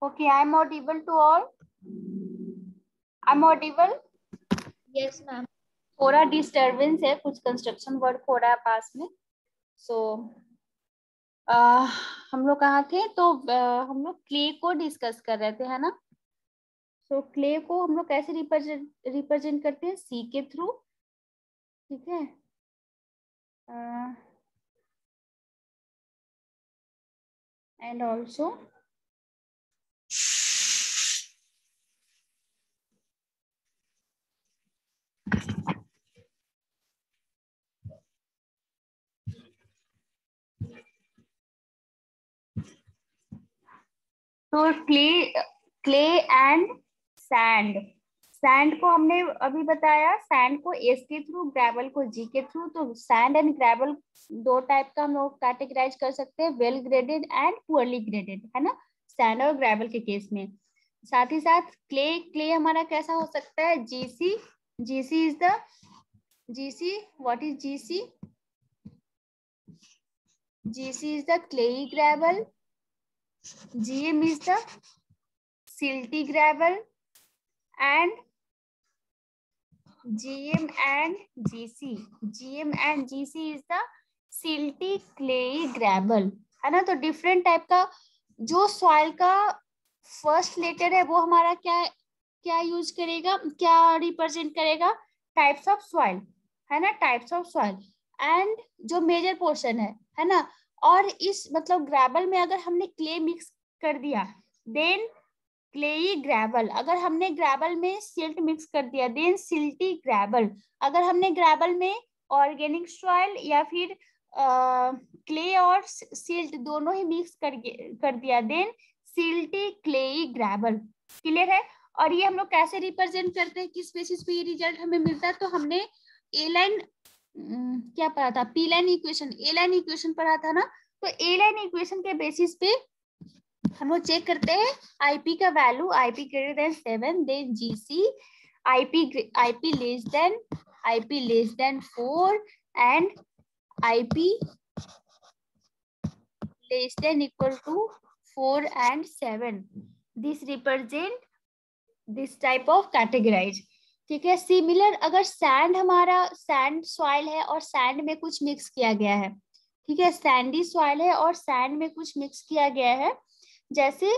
Okay, I am audible to all. I am audible. Yes, ma'am. थोड़ा disturbance है, कुछ construction work हो रहा है पास में. सो हम लोग कहाँ थे? तो हम लोग क्ले को डिस्कस कर रहे थे, है ना. सो क्ले को हम लोग कैसे रिप्रेजेंट करते हैं? सी के थ्रू. ठीक है. एंड ऑल्सो तो क्ले एंड सैंड. सैंड को हमने अभी बताया, सैंड को एस के थ्रू, ग्रेवल को जी के थ्रू. तो सैंड एंड ग्रेवल दो टाइप का हम लोग कैटेगराइज कर सकते हैं, well graded and poorly graded, है ना, सैंड और ग्रेवल के केस में. साथ ही साथ क्ले हमारा कैसा हो सकता है? GC. GC is the GC. What is GC? GC is the clayey gravel. GM is the silty gravel, and GM and GC is the silty clayey gravel, है ना. तो डिफरेंट टाइप का जो सॉइल का फर्स्ट लेटर है वो हमारा क्या यूज करेगा, क्या रिप्रेजेंट करेगा? टाइप्स ऑफ सॉइल, है ना, टाइप्स ऑफ सॉइल. एंड जो मेजर पोर्शन है ना. और इस मतलब ग्रेवल में अगर हमने क्ले मिक्स कर दिया देन क्लेई ग्रेवल. अगर हमने ग्रेवल में सिल्ट मिक्स कर दिया देन सिल्टी ग्रेवल. अगर हमने ग्रेवल में ऑर्गेनिक सॉइल या फिर क्ले और सिल्ट दोनों ही मिक्स कर दिया then silty clayey gravel. Clear है. और ये हम लोग कैसे रिप्रेजेंट करते हैं, किस बेसिस पे ये रिजल्ट हमें मिलता है? तो हमने ए लाइन क्या पढ़ा था? P line equation, A line equation पढ़ा था ना. तो ए लाइन इक्वेशन के बेसिस पे हम लोग चेक करते हैं आईपी का value. IP greater than 7 then GC. IP less than 4 and IP less than equal to 4 and 7. This represent this type of categorize. ठीक है. सिमिलर अगर सैंड हमारा सैंड सॉइल है और सैंड में कुछ मिक्स किया गया है, ठीक है, सैंडी सॉइल है और सैंड में कुछ मिक्स किया गया है, जैसे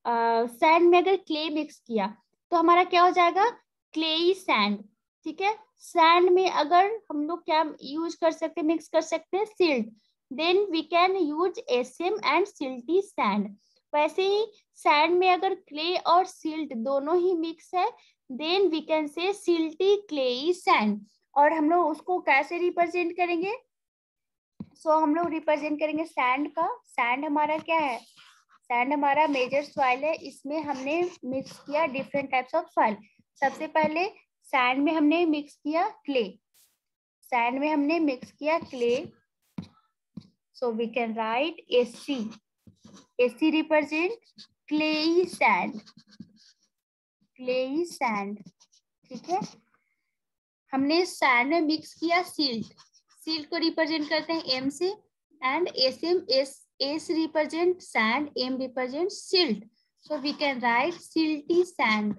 सैंड में अगर क्ले मिक्स किया तो हमारा क्या हो जाएगा? Clayey sand. ठीक है. सैंड में अगर हम लोग क्या यूज कर सकते हैं, मिक्स कर सकते हैं silt, then we can use SM and silty sand. वैसे ही सैंड में अगर क्ले और सिल्ट दोनों ही मिक्स है then we can say silty clayey sand. और हम लोग उसको कैसे रिप्रेजेंट करेंगे? सो हम लोग रिप्रेजेंट करेंगे सैंड का. सैंड हमारा क्या है? सैंड हमारा मेजर सॉइल है. इसमें हमने मिक्स किया डिफरेंट टाइप्स ऑफ सॉइल. सबसे पहले सैंड में हमने मिक्स किया क्ले. सैंड में हमने मिक्स किया clay. So we can write SC. SC represent clayey sand. Clayey sand. ठीक है. हमने सैंड में मिक्स किया सिल्ट. सिल्ट को रिप्रेजेंट करते हैं एम से. And SM S represent sand, M represent silt. So we can write silty sand.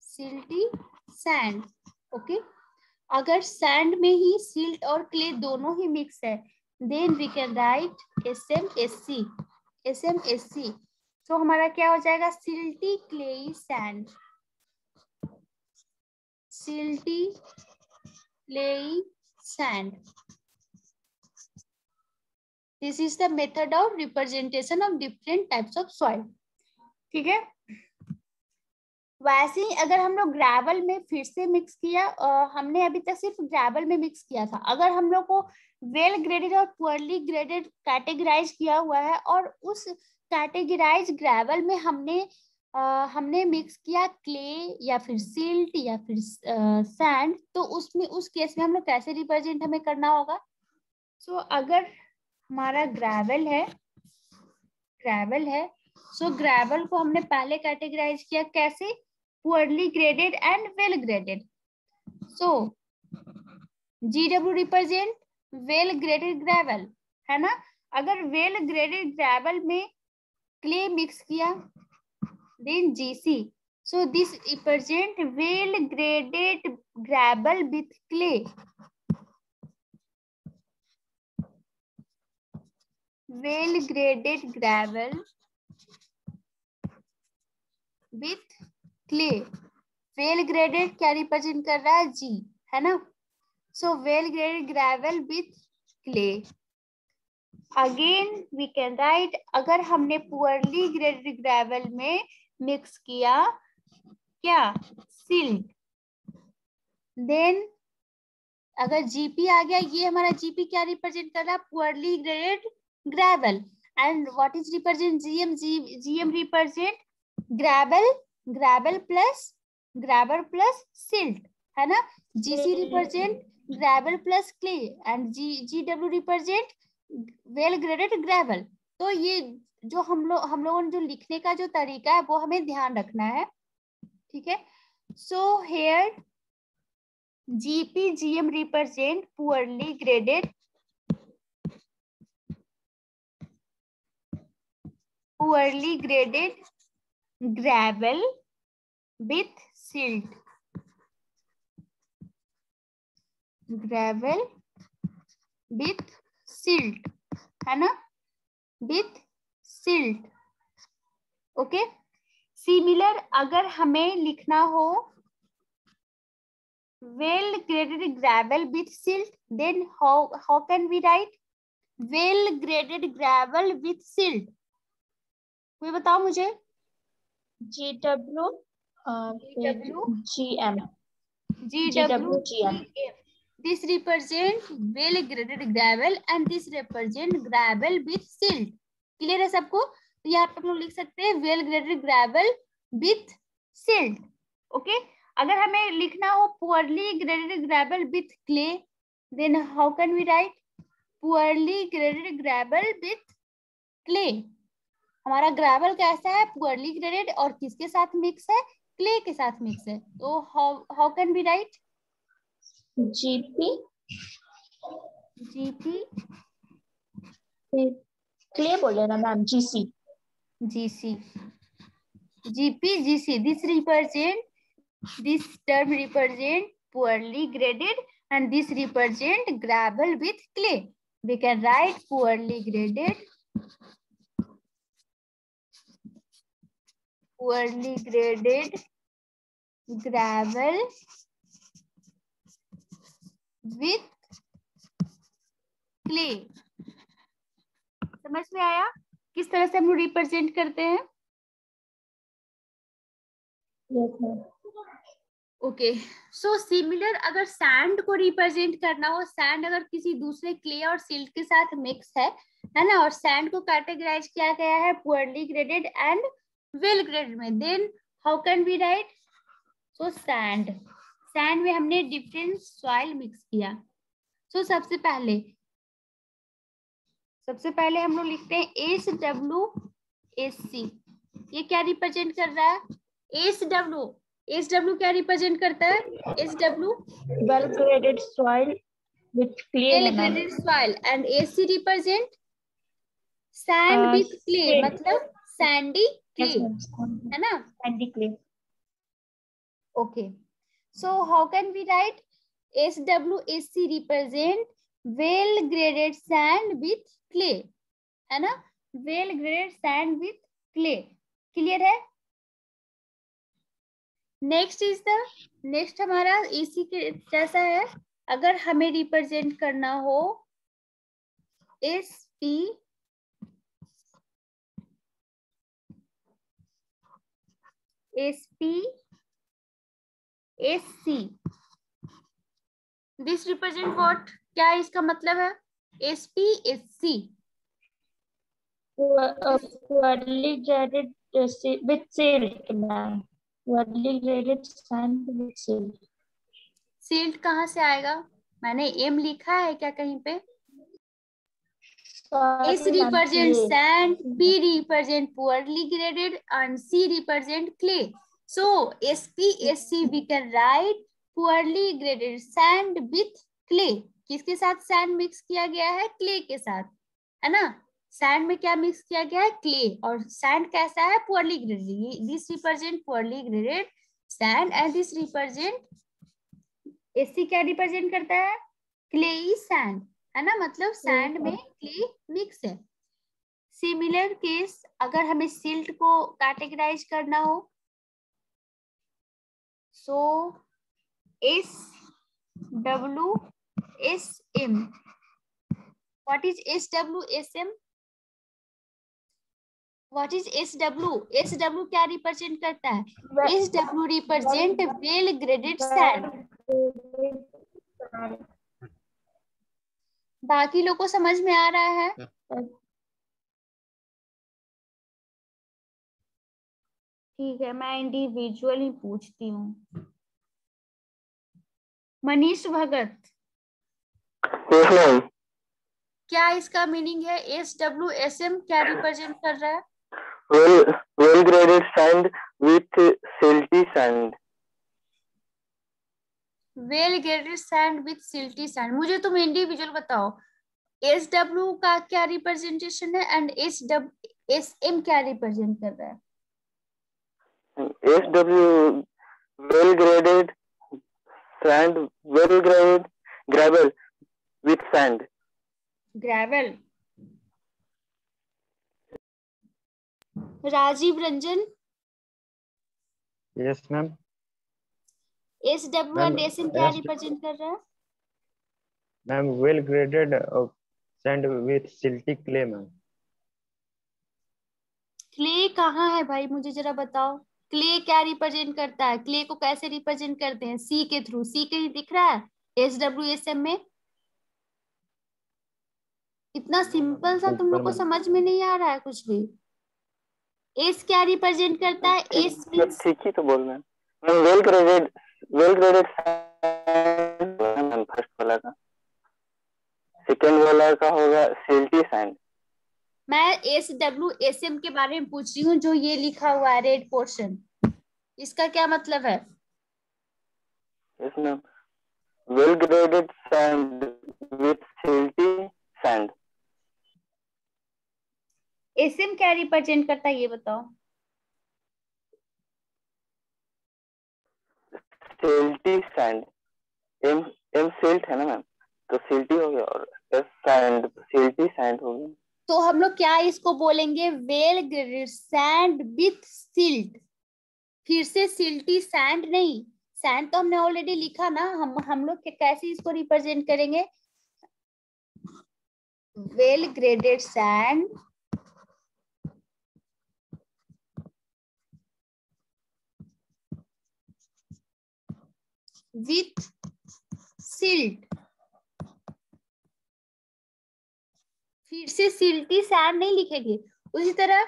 Silty sand. Okay. अगर सैंड में ही सिल्ट और क्ले दोनों ही मिक्स है then we can write SMSC. SMSC. तो हमारा क्या हो जाएगा? Silty clayey sand. Silty clayey sand. This is the method of representation of different types of soil. ठीक है. वैसे ही अगर हम लोग ग्रेवल में फिर से मिक्स किया, हमने अभी तक सिर्फ ग्रेवल में मिक्स किया था. अगर हम लोग को वेल ग्रेडेड और पुअरली ग्रेडेड कैटेगराइज किया हुआ है और उस कैटेगराइज ग्रेवल में हमने मिक्स किया क्ले या फिर सिल्ट या फिर सैंड, तो उसमें उस केस में हम लोग कैसे रिप्रेजेंट हमें करना होगा? सो अगर हमारा ग्रेवल है सो ग्रेवल को हमने पहले कैटेगराइज किया कैसे? Poorly graded and well graded. So GW represent well graded gravel, है ना. अगर वेल ग्रेडेड ग्रेवल में क्ले मिक्स किया, then GC. So this represent well graded gravel with clay. Well graded gravel with clay. Well graded क्या represent कर रहा है? G, है ना? So well graded gravel with clay. Again we can write, अगर हमने poorly graded gravel में mix किया क्या? सिल्ट. देन अगर GP आ गया, ये हमारा GP क्या रिप्रेजेंट कर रहा है? Poorly graded gravel. And what is represent GM? GM represent gravel, gravel plus silt, है ना? GC represent gravel plus clay and GW represent well graded gravel. तो ये जो हम लोगों ने जो लिखने का जो तरीका है वो हमें ध्यान रखना है, ठीक है? So here GP GM represent poorly graded gravel with silt. Gravel with silt, है ना? With silt. Okay. Similar अगर हमें लिखना हो well graded gravel with silt, then how can we write well graded gravel with silt? कोई बताओ मुझे. GW GM. This represent well graded gravel and this represent gravel with silt. Clear है सबको? तो यहाँ पे हम लोग लिख सकते हैं well graded gravel with silt. Okay. अगर हमें लिखना हो poorly graded gravel with clay, then how can we write poorly graded gravel with clay? हमारा ग्रेवल कैसा है? पुअरली ग्रेडेड और किसके साथ मिक्स है? क्ले के साथ मिक्स है. तो how can be right? GP clay बोले ना ma'am. GC GP GC. This term represent poorly graded and this represent gravel with clay. We can write poorly graded gravel with clay. समझ में आया किस तरह से हम रिप्रेजेंट करते हैं? ओके. सो सिमिलर अगर सैंड को रिप्रेजेंट करना हो, सैंड अगर किसी दूसरे क्ले और सिल्ट के साथ मिक्स है ना, और सैंड को कैटेगराइज किया गया है poorly graded and well graded में, then how can we write? So sand में हमने डिफरेंट सॉइल मिक्स किया. सो सबसे पहले हम लोग लिखते हैं SWSC. ये क्या रिप्रेजेंट कर रहा है? SW क्या रिप्रेजेंट करता है? SW well graded soil with clay. Well graded soil and AC represent sand with clay, मतलब सैंडी क्ले, है ना? Sandy clay. Okay. So how can we write? SWSC represent well graded sand with clay, है ना? Well graded sand with clay. Clear है? Next हमारा AC के जैसा है. अगर हमें रिप्रेजेंट करना हो SPSC, दिस रिप्रेजेंट व्हाट? क्या इसका मतलब है? SPSC poorly graded with silt ma'am. poorly graded sand with silt. Silt कहाँ से आएगा? मैंने M लिखा है क्या कहीं पे? S represent sand, P represent poorly graded and C represent clay. So SPSC we can write poorly graded sand with clay. किसके साथ सैंड मिक्स किया गया है? क्ले के साथ, है ना? सैंड में क्या मिक्स किया गया है? क्ले। और सैंड कैसा है? Poorly graded. This represent poorly graded sand and this represent, AC क्या रिप्रेजेंट करता है? क्लेई सैंड, है ना, मतलब सैंड में क्ले मिक्स है। सिमिलर केस अगर हमें सिल्ट को कैटेगराइज करना हो, सो SWSM। What is SWSM? What is SW? SW क्या रिप्रेजेंट करता है? SW represent well graded sand. बाकी लोग को समझ में आ रहा है? ठीक है, मैं इंडिविजुअली पूछती हूँ। मनीष भगत, क्या इसका मीनिंग है? SWSM क्या रिप्रेजेंट कर रहा है? well graded sand with silty sand. Well graded sand with silty sand. मुझे तुम इंडिविजुअल बताओ, SW का क्या रिप्रेजेंटेशन है एंड SWSM क्या रिप्रेजेंट कर रहा है? SW well graded sand, well graded gravel with sand. Gravel. Rajeev Ranjan, yes ma'am. SW and SM क्या रिप्रेजेंट कर रहा है? Ma'am well graded sand with silty clay ma'am. Clay कहाँ है भाई, मुझे जरा बताओ। क्ले क्या रिप्रेजेंट करता है? क्ले को कैसे रिप्रेजेंट करते हैं? सी के थ्रू। सी कहीं दिख रहा है SWSM में? इतना सिंपल सा तुम लोग को समझ में नहीं आ रहा है कुछ भी। एस क्या रिप्रेजेंट करता है? एस मींस, ठीक ही तो बोल रहे हैं। वेल ग्रेडेड फर्स्ट वाला का, सेकंड वाला का होगा सिल्टी सैंड। मैं SWSM के बारे में पूछ रही हूँ, जो ये लिखा हुआ है रेड पोर्शन, इसका क्या मतलब है? इसमें well graded sand with silty sand. SM क्या रिप्रेजेंट करता है ये बताओ। Silty sand, M M silt है ना मैम, तो सिल्टी हो गया, और एस सैंड, सिल्टी सैंड हो गया। तो हम लोग क्या इसको बोलेंगे? Well graded sand with silt. फिर से सिल्टी सैंड नहीं, सैंड तो हमने ऑलरेडी लिखा ना। हम लोग कैसे इसको रिप्रेजेंट करेंगे? Well graded sand with silt. फिर से सिल्टी सैंड नहीं लिखेंगे। उसी तरह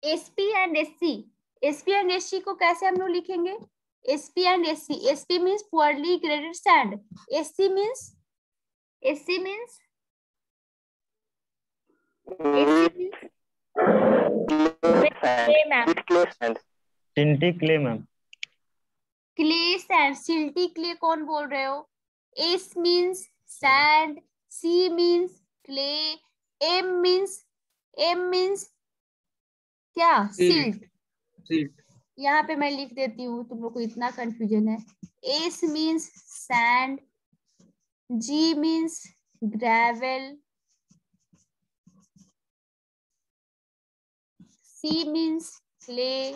SP and SC, SP and SC को कैसे हम लोग लिखेंगे? SP and SC, SP means poorly graded sand, SC means silty clay ma'am. Clay sand. Silty clay कौन बोल रहे हो? S means sand, C means clay, M means क्या? सिल्ट। यहाँ पे मैं लिख देती हूँ, तुम लोग को इतना कंफ्यूजन है। S means sand, G means gravel, C means clay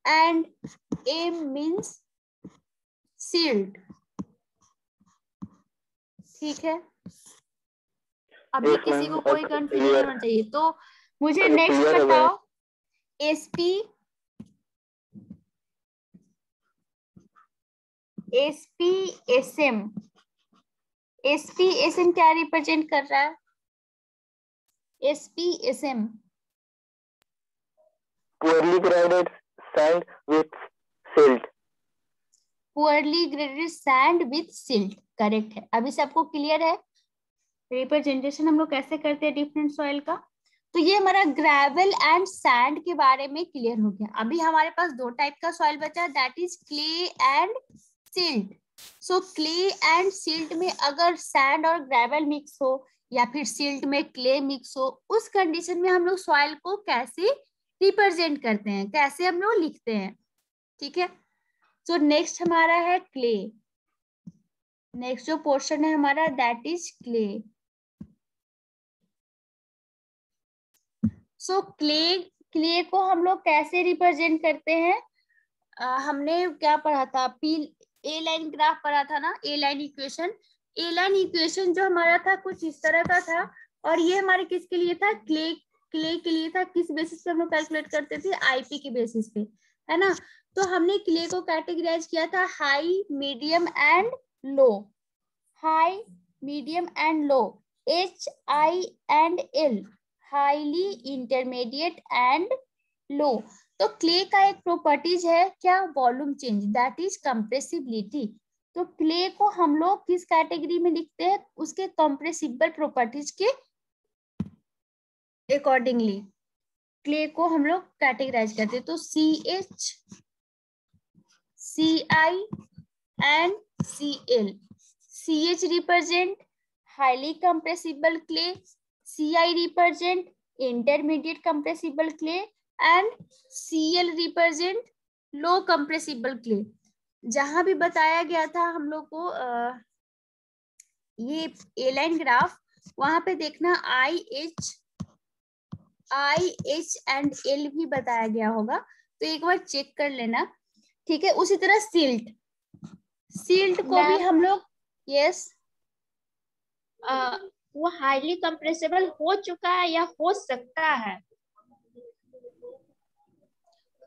and M means silt। ठीक है, अभी किसी को कोई कंफ्यूजन होना चाहिए तो मुझे नेक्स्ट बताओ। SPSM क्या रिप्रेजेंट कर रहा है? SPSM poorly graded sand with silt। Poorly graded sand with silt, correct है। अभी सबको क्लियर है रिप्रेजेंटेशन हम लोग कैसे करते हैं डिफरेंट सॉइल का? तो ये हमारा ग्रेवल एंड सैंड के बारे में क्लियर हो गया। अभी हमारे पास दो टाइप का सॉइल बचा, that is clay and silt. So clay and silt में अगर सैंड और ग्रेवल मिक्स हो या फिर सिल्ट में क्ले मिक्स हो, उस कंडीशन में हम लोग सॉइल को कैसे रिप्रेजेंट करते हैं, कैसे हम लोग लिखते हैं। ठीक है, सो नेक्स्ट हमारा है क्ले। नेक्स्ट जो पोर्शन है हमारा that is clay. So clay को हम लोग कैसे रिप्रेजेंट करते हैं, हमने क्या पढ़ा था, पी ए लाइन ग्राफ पढ़ा था ना, ए line equation. A line equation जो हमारा था कुछ इस तरह का था, और ये हमारे किसके लिए था, क्ले के लिए था। किस बेसिस पे हम लोग कैलकुलेट करते थे, आईपी के बेसिस पे, है ना। तो हमने क्ले को कैटेगराइज किया था high, medium and low. High, medium and low, HI and L, highly, intermediate and low. तो क्ले का एक प्रॉपर्टीज है क्या, volume change, that is compressibility. तो क्ले को हम लोग किस कैटेगरी में लिखते हैं, उसके कंप्रेसिबल प्रॉपर्टीज के अकॉर्डिंगली क्ले को हम लोग कैटेगराइज करते हैं। तो CH, CI and CL। CH represent highly compressible clay, CI represent intermediate compressible clay and CL represent low compressible clay. जहां भी बताया गया था हम लोग को ये ए लाइन ग्राफ, वहां पे देखना IH एंड L भी बताया गया होगा, तो एक बार चेक कर लेना। ठीक है, उसी तरह सिल्ट को भी हम लोग, यस, वो हाईली कंप्रेसिबल हो चुका है या हो सकता है?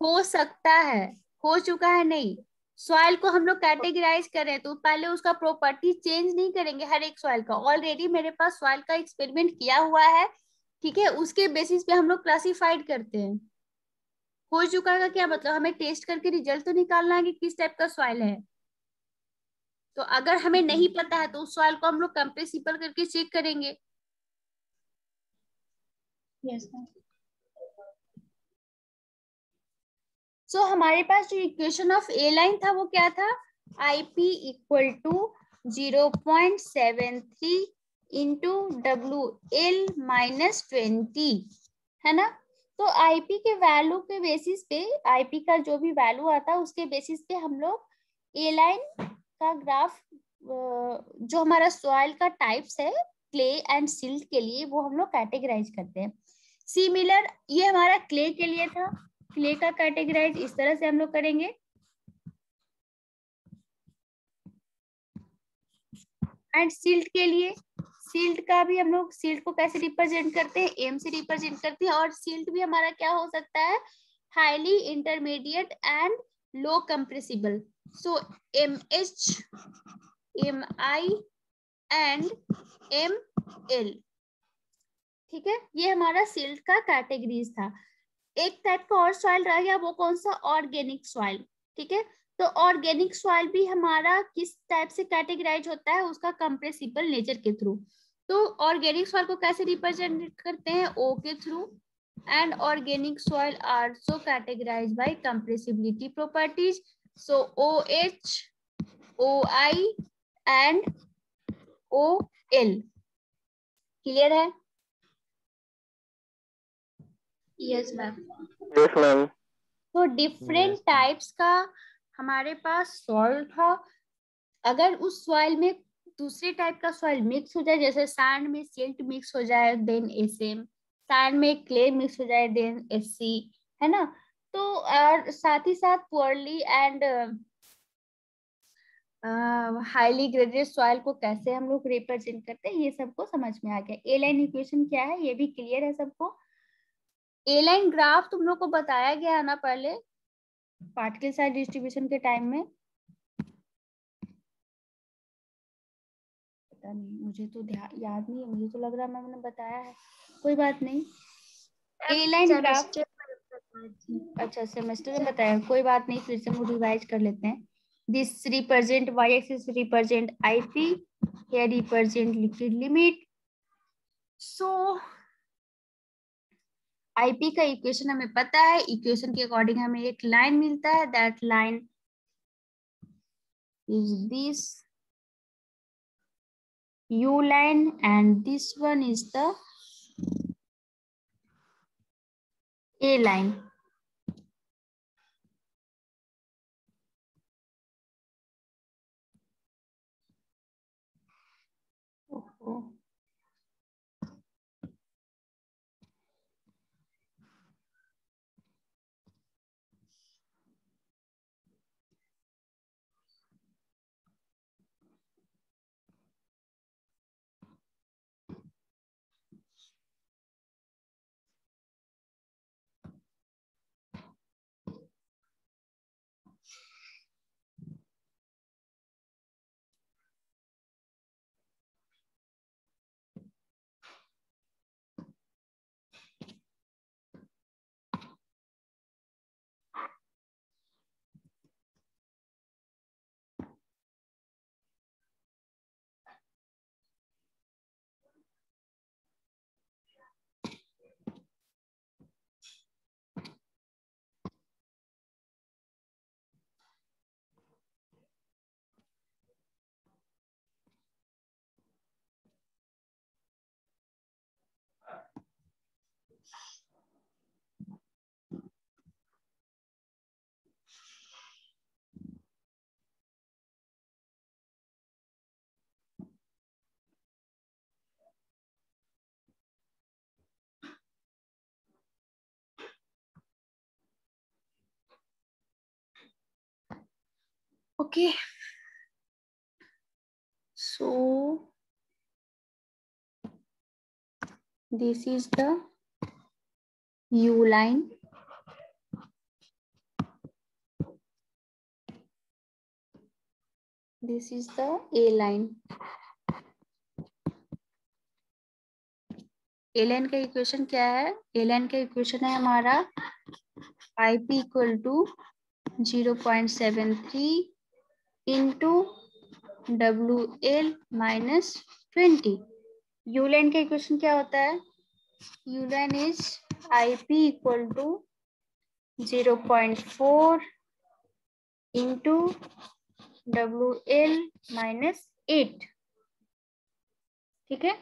हो सकता है, हो चुका है नहीं। सॉइल को हम लोग कैटेगराइज करें तो पहले उसका प्रॉपर्टी चेंज नहीं करेंगे हर एक सॉइल का। ऑलरेडी मेरे पास सॉइल का एक्सपेरिमेंट किया हुआ है, ठीक है, उसके बेसिस पे हम लोग क्लासिफाइड करते हैं। हो चुका का क्या मतलब, हमें टेस्ट करके रिजल्ट तो निकालना है कि किस टाइप का सॉइल है। तो अगर हमें नहीं पता है तो उस सॉइल को हम लोग कंप्रेसिबल करके चेक करेंगे। Yes ma'am. सो हमारे पास जो इक्वेशन ऑफ ए लाइन था वो क्या था, IP equal to 0.73 into WL minus 20, है ना। तो IP के वैल्यू के बेसिस पे, IP का जो भी वैल्यू आता है उसके बेसिस पे हम लोग ए लाइन का ग्राफ, जो हमारा सॉइल का टाइप्स है क्ले एंड सिल्ट के लिए, वो हम लोग कैटेगराइज करते हैं। सिमिलर ये हमारा क्ले के लिए था, क्ले का कैटेगराइज इस तरह से हम लोग करेंगे। एंड सिल्ट के लिए, सिल्ट का भी हम लोग, सिल्ट को कैसे रिप्रेजेंट करते हैं, M से रिप्रेजेंट करते हैं। और सिल्ट भी हमारा क्या हो सकता है, highly, intermediate and low compressible. So MH, MI and ML। ठीक है, ये हमारा सिल्ट का कैटेगरीज था। एक टाइप का और सॉइल रह गया, वो कौन सा, ऑर्गेनिक सॉइल। ठीक है, तो ऑर्गेनिक सॉइल भी हमारा किस टाइप से कैटेगराइज होता है, उसका कंप्रेसिबल नेचर के थ्रू। तो ऑर्गेनिक सॉइल को कैसे रिप्रेजेंट करते हैं, O के through. And organic soil also categorise by compressibility properties. So OH, OI and OL। Clear है? Yes ma'am. Yes ma'am. तो डिफरेंट टाइप्स का हमारे पास सॉइल था। अगर उस सॉइल में दूसरे टाइप का सॉइल मिक्स हो जाए, जैसे सैंड में सिल्ट मिक्स हो जाए देन SM, सैंड में क्ले मिक्स हो जाए देन SC, है ना। तो और साथ ही साथ poorly and highly graded soil को कैसे हम लोग रिप्रेजेंट करते हैं, ये सबको समझ में आ गया। ए लाइन इक्वेशन क्या है ये भी क्लियर है सबको। ए लाइन ग्राफ तुम लोग को बताया गया है ना पहले पार्टिकल साइज डिस्ट्रीब्यूशन के टाइम में, पता नहीं, मुझे तो याद नहीं है, मुझे तो लग रहा है मैंने बताया है, कोई बात नहीं। ए लाइन ग्राफ, अच्छा सेमेस्टर में बताया, कोई बात नहीं, फिर से हम रिवाइज कर लेते हैं। This represent y axis represent IP, here represent liquid limit. So IP का इक्वेशन हमें पता है, इक्वेशन के अकॉर्डिंग हमें एक लाइन मिलता है, that line is this. U line, and this one is the A line. Oh. Okay. So this is the U line. This is the A line. A line का equation क्या है? A line का equation है हमारा IP equal to 0.73 into WL minus 20. U line का equation क्या होता है? U line is IP equal to 0.4 into WL minus 8. ठीक है.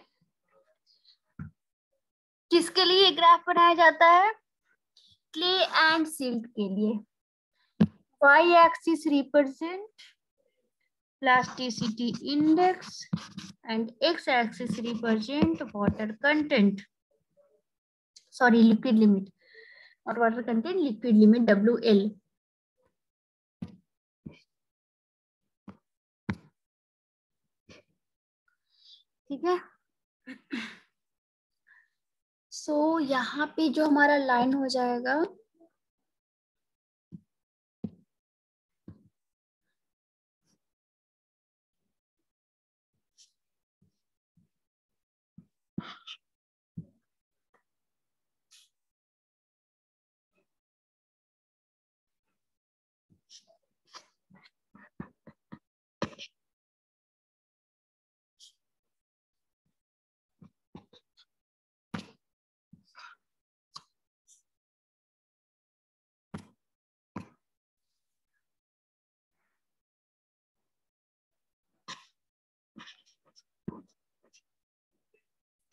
किसके लिए ग्राफ बनाया जाता है? क्ले एंड सिल्ट के लिए. Y axis represent plasticity index and X axis represent water content. Sorry, liquid limit. Not water content, liquid limit WL. ठीक है. सो यहाँ पे जो हमारा लाइन हो जाएगा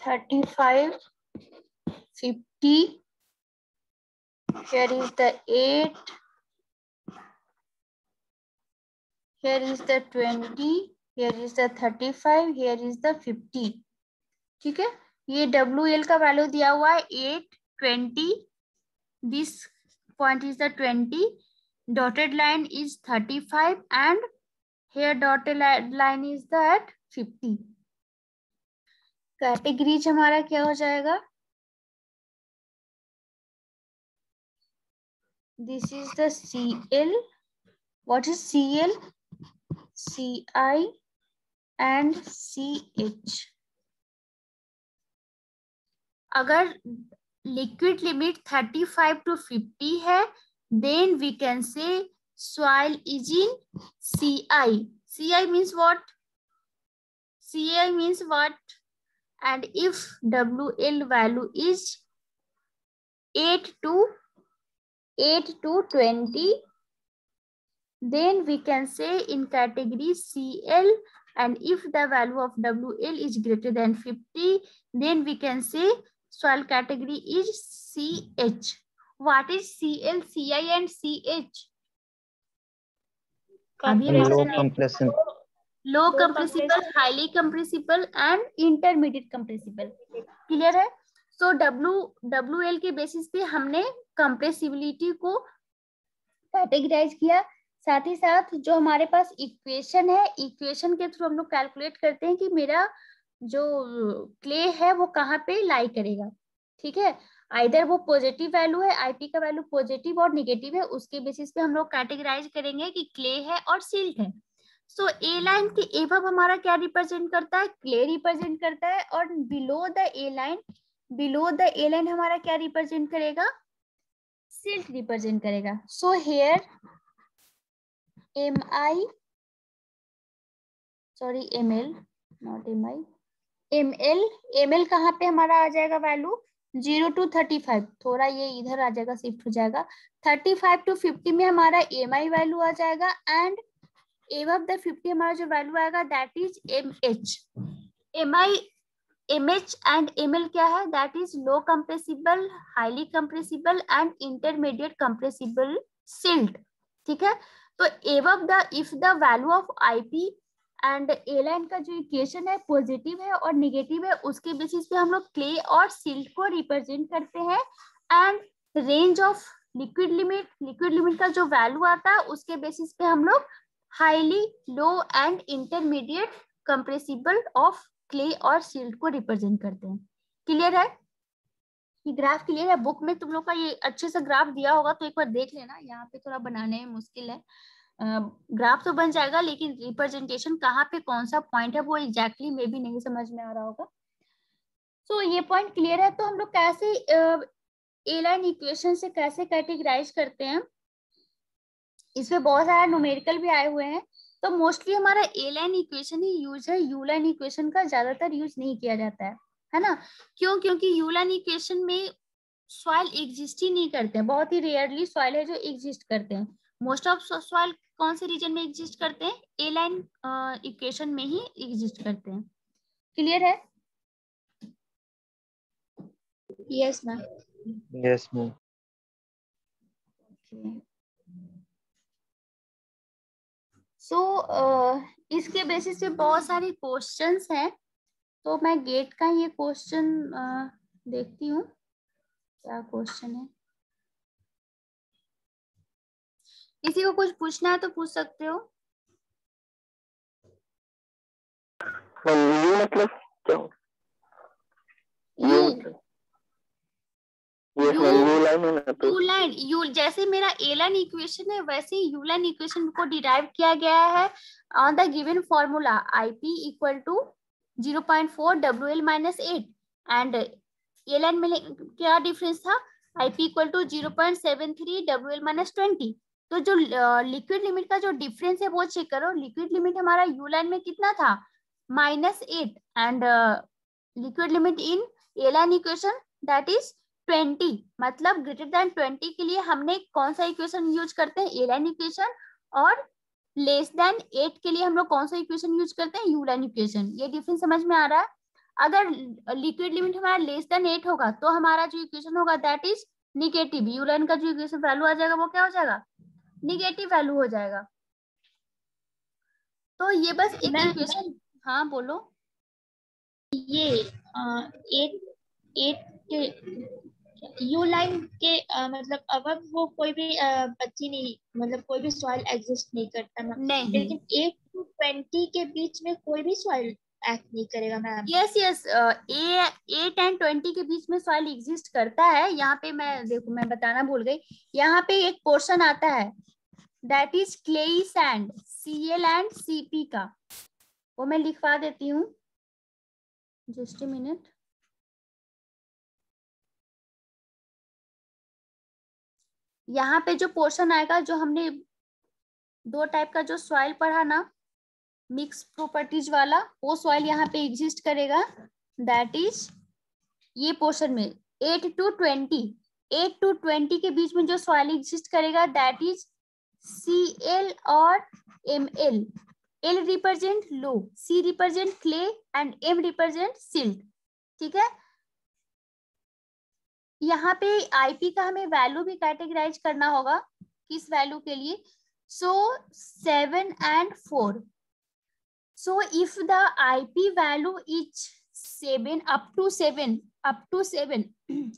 $35, $50. Here is the 8. Here is the 20. Here is the 35. Here is the 50. ठीक है. ये WL का वैल्यू दिया हुआ है 8, 20. This point is the 20. Dotted line is 35 and here dotted line is that 50. Categories हमारा क्या हो जाएगा? This is the CL. What is CL? CI and CH. अगर liquid limit 35 to 50 है, then we can say soil is in CI. CI means what? CI means what? And if WL value is 8 to 20, then we can say in category CL and if the value of WL is greater than 50, then we can say soil category is CH. What is CL, CI and CH? Low compression. Low compressible, highly compressible and intermediate compressible. Clear है? सो WL के basis पे हमने compressibility को categorise किया। साथ ही साथ जो हमारे पास इक्वेशन है, इक्वेशन के थ्रू हम लोग कैलकुलेट करते हैं कि मेरा जो क्ले है वो कहाँ पे लाई करेगा। ठीक है, आइदर वो पॉजिटिव वैल्यू है, आईपी का वैल्यू पॉजिटिव और निगेटिव है, उसके बेसिस पे हम लोग कैटेगराइज करेंगे कि क्ले है और सिल्ट है। सो ए लाइन के एबव हमारा क्या रिप्रेजेंट करता है? क्ले रिप्रेजेंट करता है। और बिलो द ए लाइन हमारा क्या रिप्रेजेंट करेगा? सिल्ट रिप्रेजेंट करेगा। So here ML not ML कहाँ पे हमारा आ जाएगा वैल्यू? 0 to 35, थोड़ा ये इधर आ जाएगा, शिफ्ट हो जाएगा। 35 to 50 में हमारा MI वैल्यू आ जाएगा एंड above the 50 हमारा जो वैल्यू आएगा that is MH। MH and ML क्या है? That is low compressible, highly compressible and intermediate compressible silt. ठीक है, तो above the if the value of IP and A line का जो इक्वेशन है पॉजिटिव है और निगेटिव है, उसके बेसिस पे हम लोग क्ले और सिल्ट को रिप्रेजेंट करते हैं। And range of liquid limit का जो वैल्यू आता है उसके बेसिस पे हम लोग highly, low and intermediate compressible of clay और सिल्ट को रिप्रेजेंट करते हैं। क्लियर है? ये ग्राफ क्लियर है? बुक में तुम लोग का ये अच्छे से ग्राफ दिया होगा तो एक बार देख लेना, यहाँ पे थोड़ा बनाने में मुश्किल है। ग्राफ तो बन जाएगा लेकिन रिप्रेजेंटेशन कहाँ पे कौन सा पॉइंट है वो एग्जैक्टली में भी नहीं समझ में आ रहा होगा। सो ये पॉइंट क्लियर है। तो हम लोग कैसे ए लाइन इक्वेशन से कैसे कैटेगराइज करते हैं, इसमें बहुत सारा न्यूमेरिकल भी आए हुए हैं। तो मोस्टली हमारा ए लाइन इक्वेशन ही यूज है, यू लाइन इक्वेशन का ज्यादातर यूज नहीं किया जाता है ना? क्यों? क्योंकि यू लाइन इक्वेशन में सॉइल एग्जिस्ट ही नहीं करते हैं, बहुत ही रेयरली सॉइल है जो एग्जिस्ट करते हैं। मोस्ट ऑफ सॉइल कौन से रीजन में एग्जिस्ट करते हैं? ए लाइन इक्वेशन में ही एग्जिस्ट करते हैं। क्लियर है? Yes ma'am. Yes ma'am. So इसके बेसिस पे बहुत सारे क्वेश्चंस हैं, तो मैं गेट का ये क्वेश्चन देखती हूँ क्या क्वेश्चन है। किसी को कुछ पूछना है तो पूछ सकते हो। यू मतलब क्या? यू यू लाइन है ना, तो यू जैसे मेरा ए लाइन इक्वेशन है वैसे ही यू लाइन इक्वेशन को डिराइव किया गया है on the given formula IP equal to 0.4 WL - 8 and A line में क्या डिफरेंस था? IP equal to 0.73 WL - 20। तो जो लिक्विड लिमिट का जो डिफरेंस है वो चेक करो। लिक्विड लिमिट हमारा यू लाइन में कितना था? -8 and liquid limit in A line equation that is 20। मतलब ग्रेटर देन 20 के लिए हमने कौन सा इक्वेशन यूज करते हैं? ए लाइन इक्वेशन। और लेस देन 8 के लिए हम लोग कौन सा इक्वेशन यूज करते हैं? You line equation. ये डिफरेंस समझ में आ रहा है? अगर लिक्विड लिमिट हमारा लेस देन 8 होगा तो हमारा जो इक्वेशन होगा that is negative. You line का जो इक्वेशन वैल्यू आ जाएगा वो क्या हो जाएगा? निगेटिव वैल्यू हो जाएगा। तो ये बस एक इक्वेशन। हाँ बोलो। ये 8 के यू लाइन के मतलब अब वो कोई भी बच्ची नहीं, मतलब कोई भी सॉइल एग्जिस्ट नहीं करता ना। नहीं, लेकिन 8 to 20 के बीच में कोई भी सॉइल एक्ट नहीं करेगा मैम। यस 8 and 20 के बीच में सॉइल एग्जिस्ट करता है। यहाँ पे मैं बताना भूल गई, यहाँ पे एक पोर्शन आता है that is clayey sand, Cl and Cp का, वो मैं लिखवा देती हूँ, जस्ट ए मिनट। यहाँ पे जो पोर्शन आएगा, जो हमने दो टाइप का जो सॉइल पढ़ा ना, मिक्स प्रॉपर्टीज वाला, वो सॉइल यहाँ पे एग्जिस्ट करेगा। दैट इज ये पोर्शन में 8 to 20 के बीच में जो सॉइल एग्जिस्ट करेगा दैट इज Cl और Ml। L represent low, C represent clay and M represent silt. ठीक है, यहाँ पे आईपी का हमें वैल्यू भी कैटेगराइज करना होगा, किस वैल्यू के लिए। सो 7 and 4, so if the IP value is 7 up to 7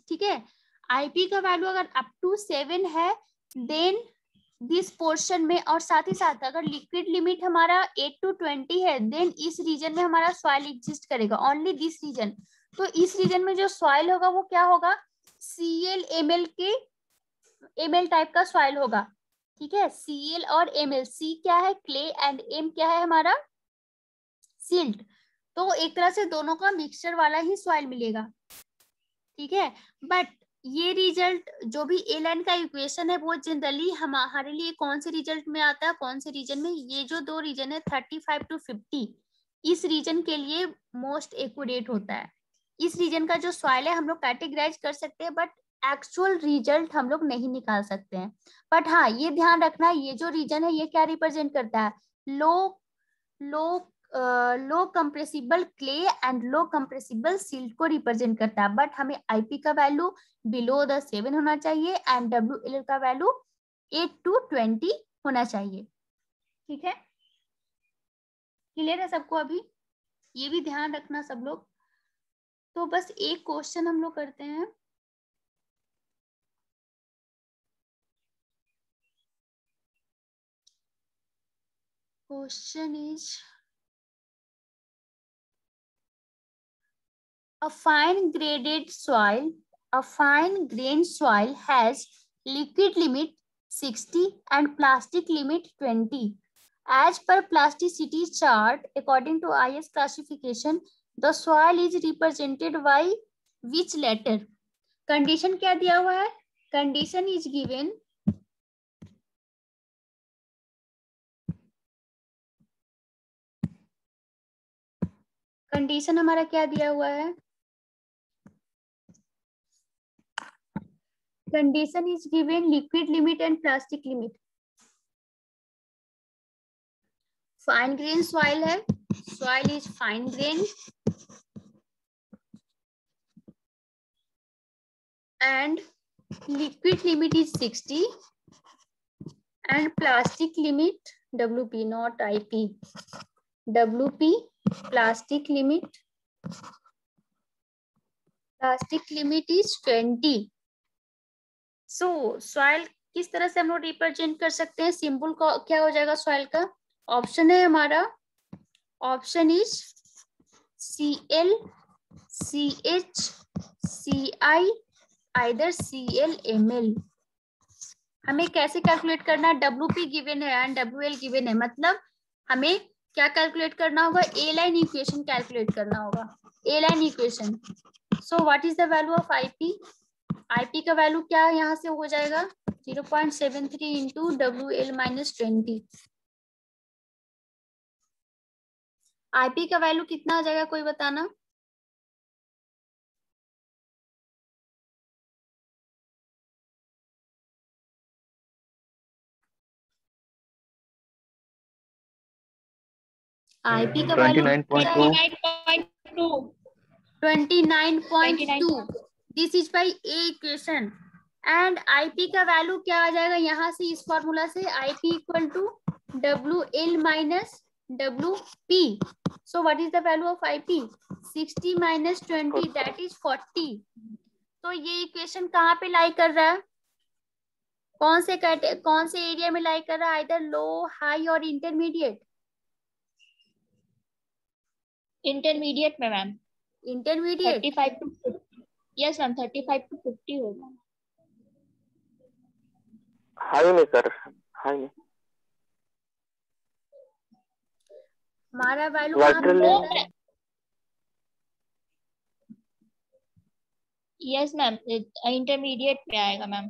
ठीक है, IP का वैल्यू अगर up to 7 है देन दिस पोर्शन में, और साथ ही साथ अगर लिक्विड लिमिट हमारा 8 to 20 है देन इस रीजन में हमारा सॉइल एग्जिस्ट करेगा, ओनली दिस रीजन। तो इस रीजन में जो सॉइल होगा वो क्या होगा, Cl Ml के Ml टाइप का सॉइल होगा। ठीक है, Cl और Ml, C क्या है क्ले एंड M क्या है हमारा सिल्ट। तो एक तरह से दोनों का मिक्सचर वाला ही सॉइल मिलेगा। ठीक है, बट ये रिजल्ट जो भी ए लाइन का इक्वेशन है वो जनरली हमारे लिए कौन से रिजल्ट में आता है, कौन से रीजन में, ये जो दो रीजन है 35 to 50, इस रीजन के लिए मोस्ट एक्यूरेट होता है। इस रीजन का जो सॉइल है हम लोग कैटेगराइज कर सकते हैं, बट एक्चुअल रिजल्ट हम लोग नहीं निकाल सकते हैं। बट हाँ, ये ध्यान रखना, ये जो रीजन है ये क्या रिप्रेजेंट करता है, low compressible clay and low compressible silt को रिप्रेजेंट करता है। बट हमें आईपी का वैल्यू बिलो द 7 होना चाहिए एंड डब्ल्यूएल का वैल्यू 8 to 20 होना चाहिए। ठीक है, क्लियर है सबको अभी, ये भी ध्यान रखना सब लोग। तो बस एक क्वेश्चन हम लोग करते हैं। Question is a fine grained soil has liquid limit 60 and plastic limit 20. As per plasticity chart, according to IS classification, the soil is represented by which letter? Condition क्या दिया हुआ है? Condition is given कंडीशन हमारा क्या दिया हुआ है, condition is given liquid limit and plastic limit. Fine grain soil है, soil is fine grain and liquid limit is 60 and plastic limit WP not IP, WP plastic limit is 20. So soil किस तरह से हम लोग represent कर सकते हैं, symbol का क्या हो जाएगा सॉइल का, ऑप्शन है हमारा, option is Cl CH Ci either Cl Ml। हमें कैसे कैलकुलेट करना है, WP गिवन है एंड WL गिवन है, मतलब हमें क्या कैलकुलेट करना होगा, ए लाइन इक्वेशन कैलकुलेट करना होगा, a line equation. So what is the value of IP, IP का वैल्यू क्या यहाँ से हो जाएगा 0.73 इंटू WL माइनस 20। आईपी का वैल्यू कितना आ जाएगा कोई बताना, आईपी का value 29.2 this is by a equation and IP का वैल्यू क्या आ जाएगा यहाँ से, इस फॉर्मूला से IP equal to WL minus WP। So what is the value of IP 60 minus 20 that is 40। तो ये इक्वेशन कहाँ पे लाई कर रहा है, कौन से एरिया में लाई कर रहा है, आइदर लो हाई और इंटरमीडिएट, इंटरमीडिएट में ma'am, intermediate 35 to 50, yes ma'am 35 to 50 होगा। हाई में सर, हाई में हमारा वैल्यू यस मैम इंटरमीडिएट पे आएगा मैम।